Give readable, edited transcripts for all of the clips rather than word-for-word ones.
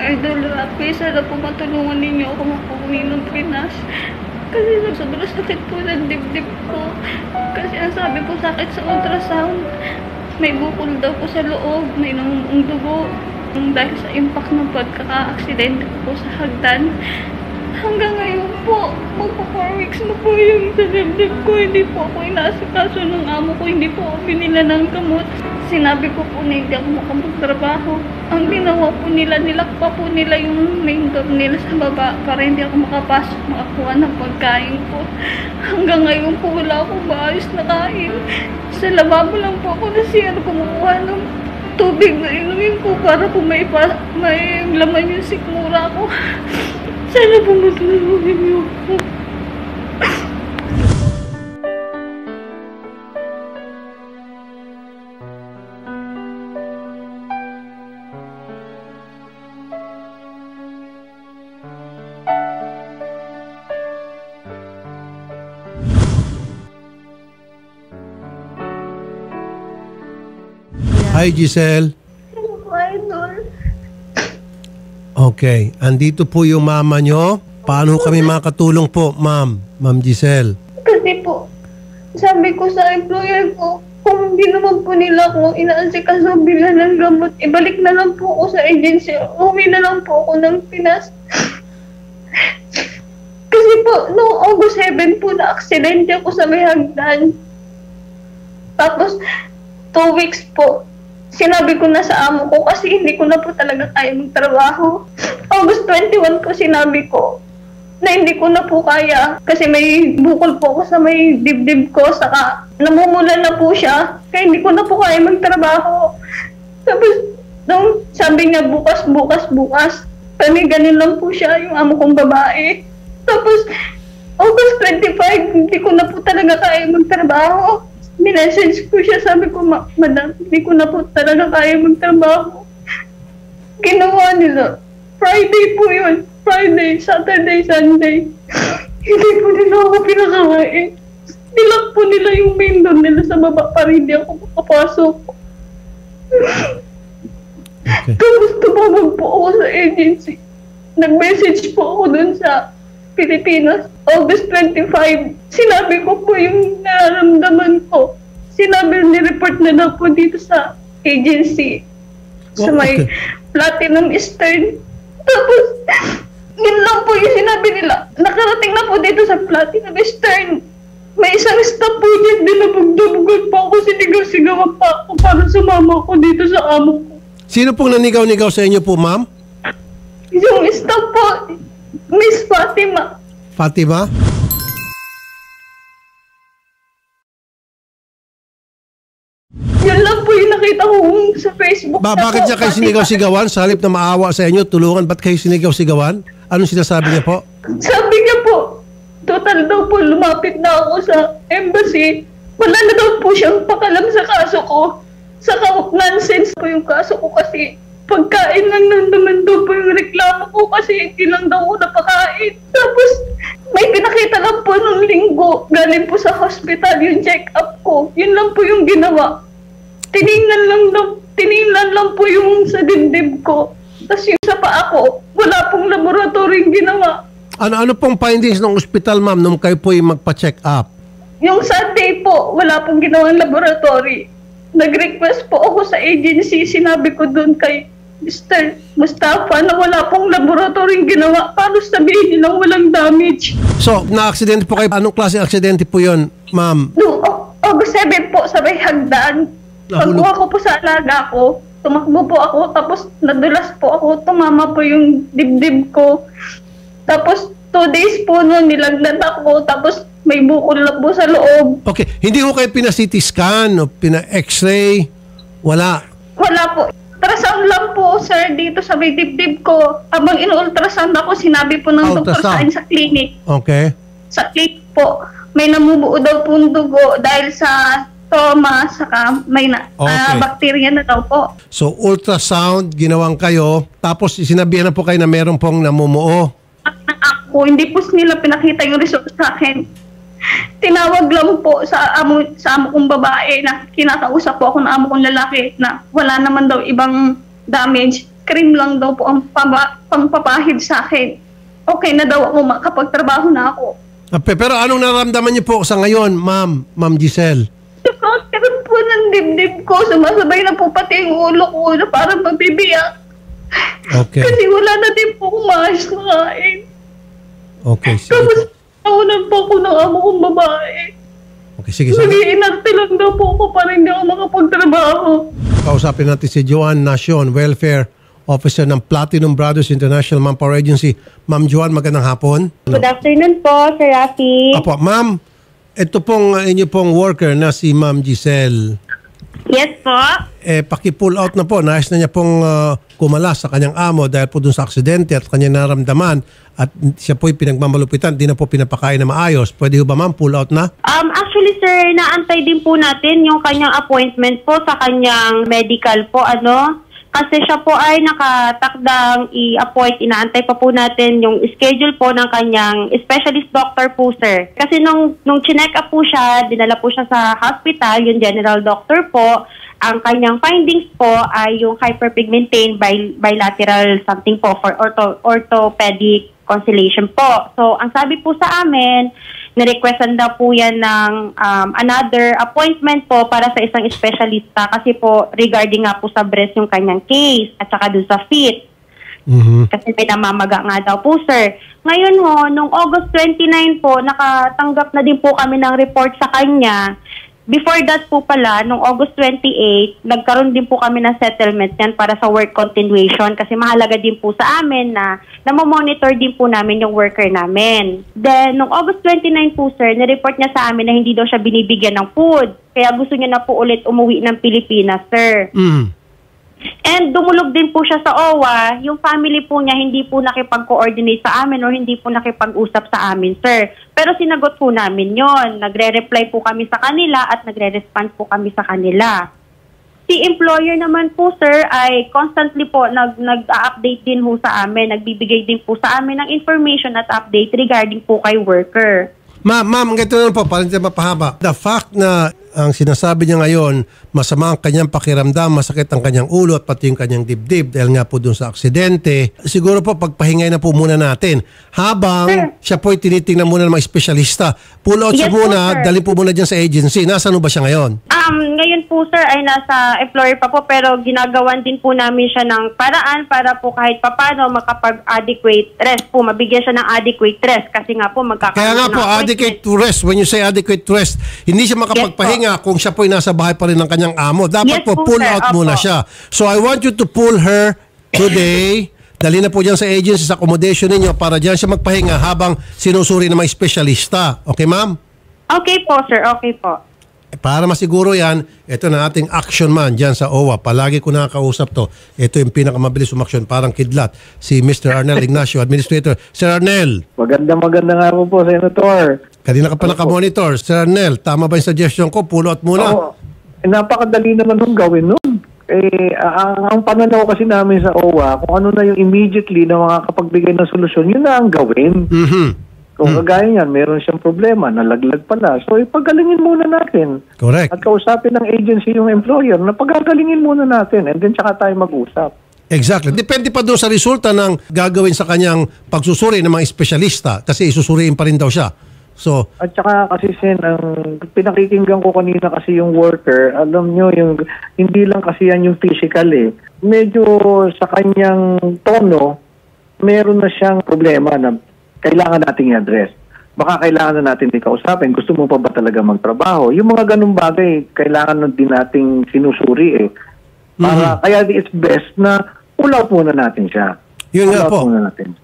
Idol Rafi, sana po matulungan ninyo ako makauwi ng Pinas. Kasi sobrang sakit po ng dibdib ko. Kasi ang sabi po sa akin sa ultrasound, may bukol daw po sa loob, may nangunguong dugo. Dahil sa impact ng pagkaka-aksidente po sa hagdan. Hanggang ngayon po, magpa 4 weeks na po yung sa dibdib ko. Hindi po ako inaasikaso ng amo ko, hindi po ako binila ng gamot. Sinabi ko po na hindi ako makamagtrabaho. Ang ginawa po nila, nilakpa po nila yung main door nila sa baba para hindi ako makapasok, makakuha ng pagkain ko. Hanggang ngayon po wala akong maayos na kain. Sa lababo lang po ako na siya kumukuha ng tubig na inumin ko para po may laman yung sikmura ko. Sana po matulungan niyo ako. Hi, Giselle. Idol. Okay. Andito po yung mama nyo. Paano kami makatulong po, ma'am? Ma'am Giselle. Kasi po, sabi ko sa employer ko, kung hindi naman po nila ako inaasikaso bilang ng gamot, ibalik na lang po ako sa agency. Uwi na lang po ako ng Pinas. Kasi po, noong August 7 po na-aksidente ako sa may hagdan. Tapos, 2 weeks po, sinabi ko na sa amo ko kasi hindi ko na po talaga kaya magtrabaho. August 21 po sinabi ko na hindi ko na po kaya kasi may bukol po ako sa may dibdib ko, saka namumula na po siya kaya hindi ko na po kaya magtrabaho. Tapos nung sabi niya bukas, kami ganun lang po siya, yung amo kong babae. Tapos August 25, hindi ko na po talaga kaya magtrabaho. Minessage ko siya, sabi ko, madam, hindi ko na po talaga kaya magtrabaho. Ginawa nila. Friday po yun. Friday, Saturday, Sunday. Hindi po nila ako pinakain. Nilak po nila yung main door nila sa baba para hindi ako makapasok. Okay. Tapos tumawag po ako sa agency. Nag-message po ako dun sa Pilipinas. August 25, sinabi ko po yung nararamdaman ko. Sinabi, ni-report na daw po dito sa agency. Sa may Platinum Eastern. Tapos, yun lang po yung sinabi nila. Nakarating na po dito sa Platinum Eastern. May isang staff po dyan, dinabugdabugan pa ako, sinigaw-sigawan pa ako para sumama ko dito sa amo ko. Sino pong nanigaw-nigaw sa inyo po, ma'am? Yung staff po, Miss Fatima. Fatima? Yun lang po yung nakita ko sa Facebook. Bakit niya kayo sinigaw-sigawan? Sa halip na maawa sa inyo, tulungan, ba't kayo sinigaw-sigawan? Anong sinasabi niya po? Sabi niya po, total daw po lumapit na ako sa embassy. Wala na daw po siyang pakalam sa kaso ko. Saka nonsense po yung kaso ko kasi pagkain lang naman daw po yung reklamo ko kasi hindi lang daw ako napakain. Tapos may pinakita lang po nung linggo galing po sa hospital yung check-up ko. Yun lang po yung ginawa. Tiningnan lang po yung sa dibdib ko. Tapos yung sa paa ko, wala pong laboratory yung ginawa. Ano pong findings ng ospital, ma'am, nung kayo po yung magpa-check up? Yung Sunday po, wala pong ginawang laboratory. Nag-request po ako sa agency, sinabi ko doon kay Mr. Mustafa na wala pong laboratory ginawa. Paano sabihin nilang walang damage? So, na-aksidente po kayo. Anong klase aksidente po yun, ma'am? No, August 7 po, sa may hagdan. Pagkuha ko po sa alaga ko, tumakbo po ako, tapos nadulas po ako, tumama po yung dibdib ko. Tapos 2 days po noon, nilagnat ako, tapos may bukol na po sa loob. Okay, hindi ko kayo pina-CT scan o pina-X-ray? Wala? Wala po. Ultrasound lang po, sir, dito sa may dibdib ko. Habang in-ultrasound ako, sinabi po ng doktor sa akin sa clinic. Okay. Sa clinic po, may namumuo daw po dugo dahil sa trauma, saka may bacteria na daw po. So, ultrasound, ginawang kayo, tapos sinabihan na po kayo na meron pong namumuo. Ako, hindi po nila pinakita yung result sa akin. Tinawag lang po sa amo kong babae na kinakausap po ako ng amo kong lalaki na wala naman daw ibang damage. cream lang daw po ang pampapahid sa akin. Okay na daw ako makapagtrabaho na ako. Pero anong nararamdaman niyo po sa ngayon, Ma'am Giselle? Sakit po ng dibdib ko. Sumasabay na po pati yung ulo ko na parang mabibiyak. Okay. Kasi wala na din po akong maayos na kain. Okay, sige. Tapos nakunan po ako ng amo kong babae. Okay, sige. Nag-iinarte lang daw po ako para hindi ako makapagtrabaho. Kausapin natin si Joanne Nacion, Welfare Officer ng Platinum Brothers International Manpower Agency. Ma'am Joanne, magandang hapon. Good afternoon po, Sir Rafi. Apo, ma'am, ito pong inyo pong worker na si Ma'am Giselle. Yes po. Paki-pull out na po. Nais na niya pong kumalas sa kanyang amo dahil po dun sa aksidente at kanyang naramdaman at siya po'y pinagmamalupitan, di na po pinapakain na maayos. Pwede ho ba ma'am, pull out na? Actually sir, naantay din po natin yung kanyang appointment po sa kanyang medical po, Kasi siya po ay nakatakdang i-appoint, inaantay pa po natin yung schedule po ng kanyang specialist doctor po, sir. Kasi nung chinek up po siya, dinala po siya sa hospital, yung general doctor po, ang kanyang findings po ay yung hyperpigmentation bilateral something po for orthopedic constellation po. So, ang sabi po sa amin, nirequestan daw po yan ng another appointment po para sa isang espesyalista kasi po regarding nga po sa breast yung kanyang case at saka dun sa feet. Kasi may namamaga nga daw po, sir. Ngayon ho, nung August 29 po, nakatanggap na din po kami ng report sa kanya. Before that po pala, nung August 28, nagkaroon din po kami ng settlement yan para sa work continuation kasi mahalaga din po sa amin na namomonitor din po namin yung worker namin. Then, nung August 29 po, sir, nireport niya sa amin na hindi daw siya binibigyan ng food. Kaya gusto niya na po ulit umuwi ng Pilipinas, sir. And dumulog din po siya sa OWA, yung family po niya hindi po nakipag-coordinate sa amin or hindi po nakipag-usap sa amin, sir. Pero sinagot po namin yon. Nagre-reply po kami sa kanila at nagre-respond po kami sa kanila. Si employer naman po, sir, ay constantly po nag-update din po sa amin, nagbibigay din po sa amin ng information at update regarding po kay worker. Ma'am, ganito na po, para hindi mapahaba. The fact na ang sinasabi niya ngayon, masama ang kanyang pakiramdam, masakit ang kanyang ulo at pati yung kanyang dibdib dahil nga po dun sa aksidente. Siguro po pagpahingay na po muna natin. Habang siya po'y tinitingnan muna ng mga espesyalista. Pull out siya muna, dali po muna dyan sa agency. Nasaan ba siya ngayon? Ngayon po, sir, ay nasa employer pa po pero ginagawan din po namin siya ng paraan para po kahit papano makapag-adequate rest po. Mabigyan siya ng adequate rest kasi nga po magkakaroon. Kaya nga po, adequate to rest. When you say adequate to rest, hindi siya makapagpahinga kung siya po'y nasa bahay pa rin ng kanyang amo. Dapat po pull out muna siya. So I want you to pull her today. Dali na po dyan sa agency, sa accommodation ninyo para dyan siya magpahinga habang sinusuri ng mga espesyalista. Okay, ma'am? Okay po, sir. Okay po. Para masiguro yan, ito na ating action man dyan sa OWA. Palagi ko nakakausap to. Ito yung pinakamabilis umaksyon, parang kidlat. Si Mr. Arnel Ignacio, Administrator. Sir Arnel. Maganda nga po, Senator. Kanina ka pa nakamonitor. Sir Arnel, tama ba yung suggestion ko? Pull out muna. Oo. Napakadali naman nung gawin nun. Ang pananaw kasi namin sa OWA, kung ano na yung immediately na makakapagbigay ng solusyon, yun na ang gawin. Kung kagaya niyan, meron siyang problema, nalaglag pala. So, ipagalingin muna natin. Correct. At kausapin ng agency yung employer na pagagalingin muna natin and then tsaka tayo mag-usap. Exactly. Depende pa doon sa resulta ng gagawin sa kanyang pagsusuri ng mga espesyalista kasi isusuriin pa rin daw siya. So, at saka kasi ang pinakikinggan ko kanina kasi yung worker, alam nyo, yung, hindi lang kasi yan yung physical Medyo sa kanyang tono, meron na siyang problema na kailangan nating i-address. Baka kailangan na natin kausapin. Gusto mo pa ba talaga magtrabaho? Yung mga ganung bagay, kailangan na din nating sinusuri Para, kaya it's best na pull out muna natin siya. Yun nga po.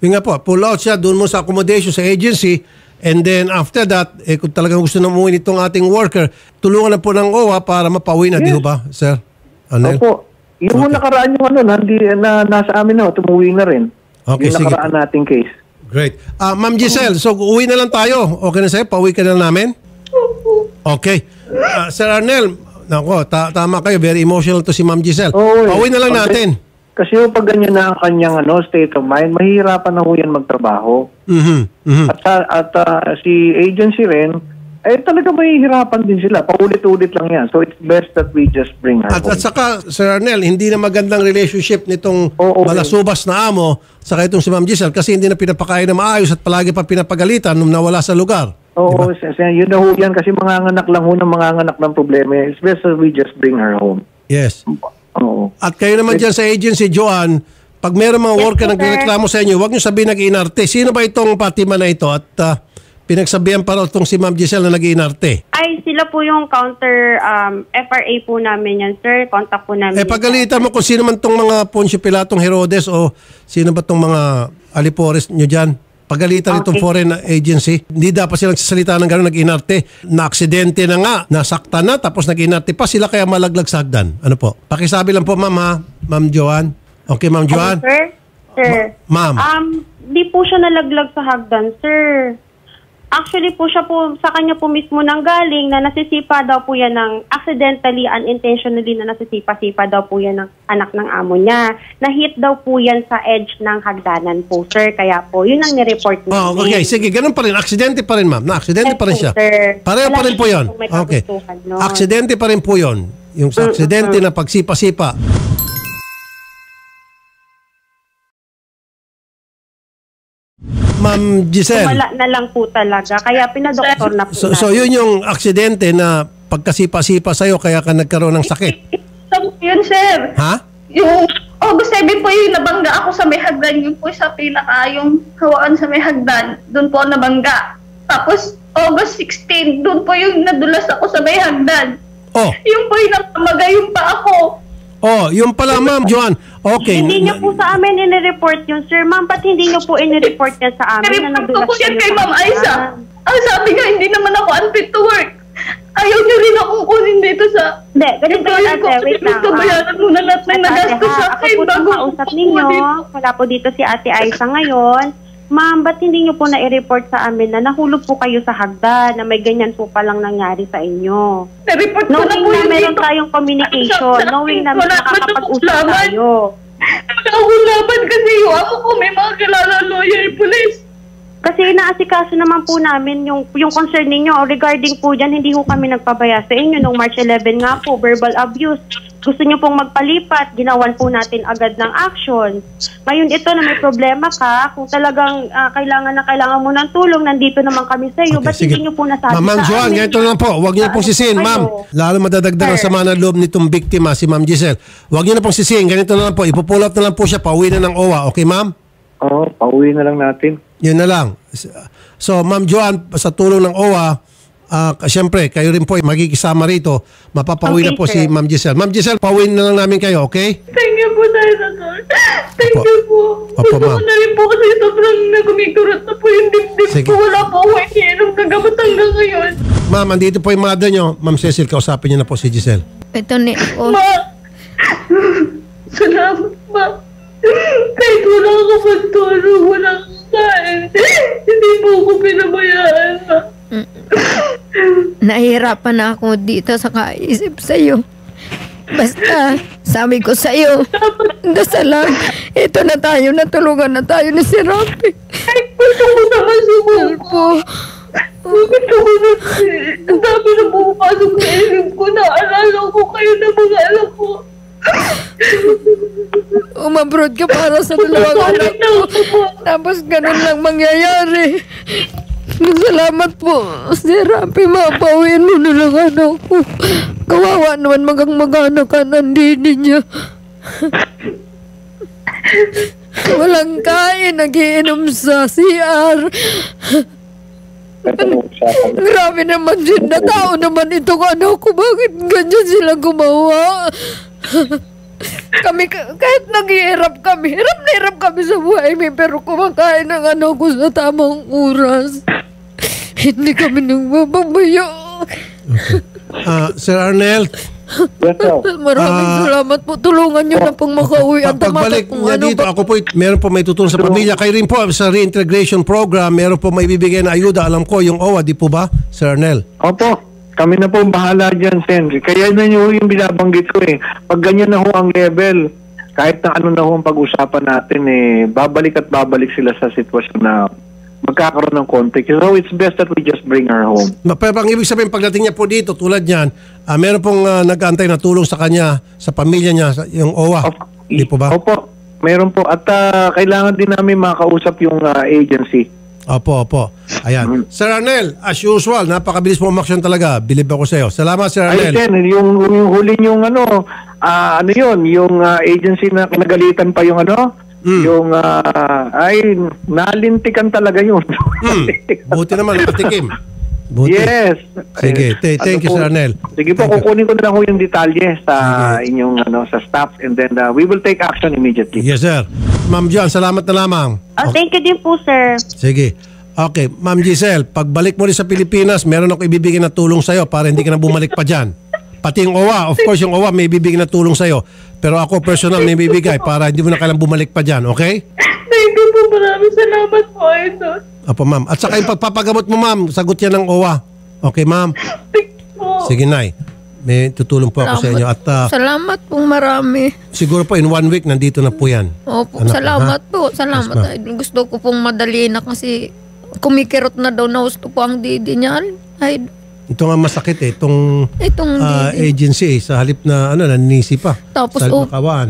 Yun nga po. Pull out siya doon mo sa accommodation sa agency. And then after that, kung talagang gusto na umuwi nitong ating worker, tulungan na po ng OWA para mapauwi na, di ba, sir? Arnel? Opo. Yung nakaraan yung nasa amin na, tumuwi na rin. Okay, yung nakaraan nating case. Great. Ma'am Giselle, so uwi na lang tayo. Okay na sa'yo? Pauwi ka na namin? Okay. Sir Arnel, nako, tama kayo. Very emotional to si Ma'am Giselle. Pauwi na lang natin. Kasi pag ganyan na ang kanyang state of mind, mahihirapan na ho yan magtrabaho. At si agency rin, talaga mahihirapan din sila. Paulit-ulit lang yan. So, it's best that we just bring her At home. saka, Sir Arnel, hindi na magandang relationship nitong Oo. malasubas na amo saka itong si Ma'am Giselle kasi hindi na pinapakain na maayos at palagi pa pinapagalitan nung nawala sa lugar. Oo, yun na ho yan kasi manganganak lang ho ng manganganak ng problema. It's best that we just bring her home. Yes. Oo. At kayo naman dyan sa agency, Joanne, pag meron mga worker na nagreklamo sa inyo, huwag nyo sabihin nag-inarte. Sino ba itong Fatima na ito? At pinagsabihan pa raw itong si Ma'am Giselle na nag-inarte. Ay, sila po yung counter FRA po namin yan, sir. Contact po namin. Pagalitan mo kung sino man itong mga Poncio Pilatong Herodes o sino ba itong mga alipores nyo dyan. Pagalitan itong foreign agency. Hindi dapat silang sasalita ng gano'n nag-inarte. Na-aksidente na nga, nasakta na, tapos nag-inarte pa sila kaya malaglag sa hagdan. Ano po? Pakisabi lang po, ma'am ha? Ma'am Joanne. Okay, Ma'am Joanne? Sir? Ma'am. Di po siya nalaglag sa hagdan, sir. Actually po siya po, sa kanya po mismo nang galing na nasisipa daw po yan ng accidentally, unintentionally na nasisipa-sipa daw po yan ng anak ng amo niya. Na-hit daw po yan sa edge ng hagdanan po, sir. Kaya po, yun ang nireport niya. Okay. Sige, ganun pa rin. Aksidente pa rin, ma'am. Na-aksidente pa rin siya. Sir. Pareho pa rin po yun. Okay. Aksidente pa rin po yun. Yung sa aksidente na pagsipa-sipa. Ma'am Giselle. Wala na lang po talaga. Kaya pinadoktor na po So yun yung aksidente na pagkasipa-sipa sa'yo kaya ka nagkaroon ng sakit. Yun, sir. Ha? Yung August 7 po yung nabangga ako sa may hagdan. Yun po sa pinaka, yung hawakan sa may hagdan. Doon po ako nabangga. Tapos August 16, doon po yung nadulas ako sa may hagdan. Oh. Yung po yung namamagay yung pa ako. Oh, yung pala, Ma'am Joanne. Okay. Hindi niyo po sa amin inireport yun, sir. Ma'am, ba't hindi niyo po inireport yan sa amin na Nireport nadulas ko po yan kayo kay sa Ma'am hagdan? Aiza. Ang sabi nga, hindi naman ako unfit to work. Ayaw niyo rin akong kunin dito sa Hindi, ganito employer yan, ko. ate. Wait lang. Kabayaran muna lahat ng nagastos sa Ako akin po bago kausap ninyo. Wala po dito si Ate Aiza ngayon. Ma'am, ba't hindi niyo po na-report sa amin na nahulog po kayo sa hagdan na may ganyan po palang nangyari sa inyo? Na-report ko na Knowing po na yun meron dito. tayong communication, knowing na Wala nakakapag-usap naman tayo. Wala akong laban kasi yung amo ko may mga kilala lawyer, police. Kasi inaasikaso naman po namin yung concern ninyo regarding po dyan, hindi po kami nagpabaya sa inyo. Nung March 11 nga po, verbal abuse. Gusto nyo pong magpalipat, ginawan po natin agad ng action. Ngayon ito na may problema ka, kung talagang kailangan mo ng tulong, nandito naman kami sa iyo. Okay, Ba't sige. hindi nyo po nasabi Ma'am sa Joanne, amin? ganito lang po. Huwag niyo na pong sisihin, ma'am. Lalo madadagdag ang sama ng loob nitong biktima, si Ma'am Giselle. Huwag niyo na pong sisihin. Ganito na lang po. Ipupull out na lang po siya. Pauwi na ng OWA. Okay, ma'am? Oo, pauwi na lang natin. Yun na lang. So, Ma'am Joanne, sa tulong ng OWA, siyempre, kayo rin po magkikisama rito. Mapapauwi na Okay, po sir. si Ma'am Giselle. Ma'am Giselle, pauwi na lang namin kayo, okay? Thank you po, Senator. Thank Opo. you po. Opo, Gusto ko ma'am. na rin po kasi sobrang nagumigurot na po yung dibdib Sige. ko. Wala po ako iniinom na gamot hanggang ngayon. Ma'am, andito po yung mother nyo. Ma'am Cecil, kausapin niyo na po si Giselle. Ito ni ako. Ma! Salamat, ma. Kahit wala ka pagtulog, wala kang kain. Hindi po ako pinabayaan, ma. Nahihirapan na ako dito sa kaisip sa'yo. Basta, sabi ko sa'yo, dasal lang. Ito na tayo, natulungan na tayo ni si Rafi. Ay, gusto ko naman sumuko. Po, Gusto ko na, ang dami na pumapasok sa isip ko. Naalala ko kayo na mga anak ko. umabroad ka para sa dalawang anak ko. Tapos ganun lang mangyayari. Salamat po, si Rafi. Mapawin mo na lang anak ko. Kawawa naman mag-anak ka nandini niya. Walang kain, nagiinom sa CR. Grabe naman din na tao naman itong anak ko. Bakit ganyan sila gumawa? Kami, kahit naghihirap kami, hirap na hirap kami sa buhay, pero kumakain ng anak ko sa tamang oras. Hindi kami nagbababayo. Sir Arnel, Yes, sir. Maraming salamat po. Tulungan nyo na pong makauwi ang pagbalik kung niya ano dito, ba. ako po, meron po may tutulong sa pamilya. Kayo rin po sa reintegration program, meron po may bibigay na ayuda. Alam ko, yung OWA, di po ba, Sir Arnel? Opo, kami na po bahala dyan, Sen. Kaya na nyo yung binabanggit ko eh. Pag ganyan na ho ang level, kahit na ano na ho ang pag-usapan natin babalik at babalik sila sa sitwasyon na magkakaroon ng conflict. So it's best that we just bring her home. Pero ang ibig sabihin, pagdating niya po dito, tulad niyan, meron pong nag-aantay na tulong sa kanya, sa pamilya niya, yung OWA. Di po ba? Opo, meron po. At kailangan din namin makausap yung agency. Opo. Ayan. Sir Arnel, as usual, napakabilis mo umaksyon talaga. Believe ako sa iyo. Salamat, Sir Arnel. Ay, Sen, yung huli yung yung agency na kinagalitan pa yung yung nalintikan talaga yun. Buti naman, nakatikim. Buti. Yes. Sige, thank you, Sir Arnel. Sige po, kukunin ko na lang yung detalye sa inyong sa staff, and then we will take action immediately. Yes, sir. Ma'am John, salamat na lamang. Thank you din po, sir. Sige. Okay, Ma'am Giselle, pagbalik mo rin sa Pilipinas, meron ako ibibigay na tulong sa'yo para hindi ka na bumalik pa dyan. Pati yung OWA, of course yung OWA may ibibigay na tulong sa'yo. Pero ako personal may ibibigay para hindi mo na kailang bumalik pa dyan, okay? Thank you po. Maraming salamat po, Idol. Opo, ma'am. At saka yung pagpapagamot mo, ma'am, sagot yan ng OWA. Okay, ma'am? Thank you po. Sige, Nay. May tutulong po ako sa inyo. At Salamat po marami. siguro po in 1 week, nandito na po yan. Opo, Anak ko, salamat ha? po. Salamat. Yes, ma'am. Idol. Gusto ko pong madali na kasi kumikirot na daw na gusto po ang didi niya. Idol. Ito nga masakit eh. Itong Itong didi. agency eh, sa halip na nanisi pa. Tapos, sa halip na kawaan.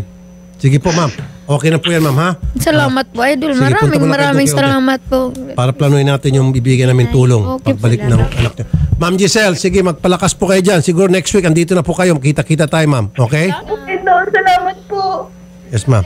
Sige po, ma'am. Okay na po yan, ma'am, ha? Salamat po, Idol. Sige, punta mo na kayo Maraming doon kay salamat po. Para planuin natin yung bibigyan namin tulong Okay, pagbalik ng anak niyo. Ma'am Giselle, sige, magpalakas po kayo dyan. Siguro next week, andito na po kayo. Kita-kita tayo, ma'am. Okay? Okay, Idol. Salamat po. Yes, ma'am.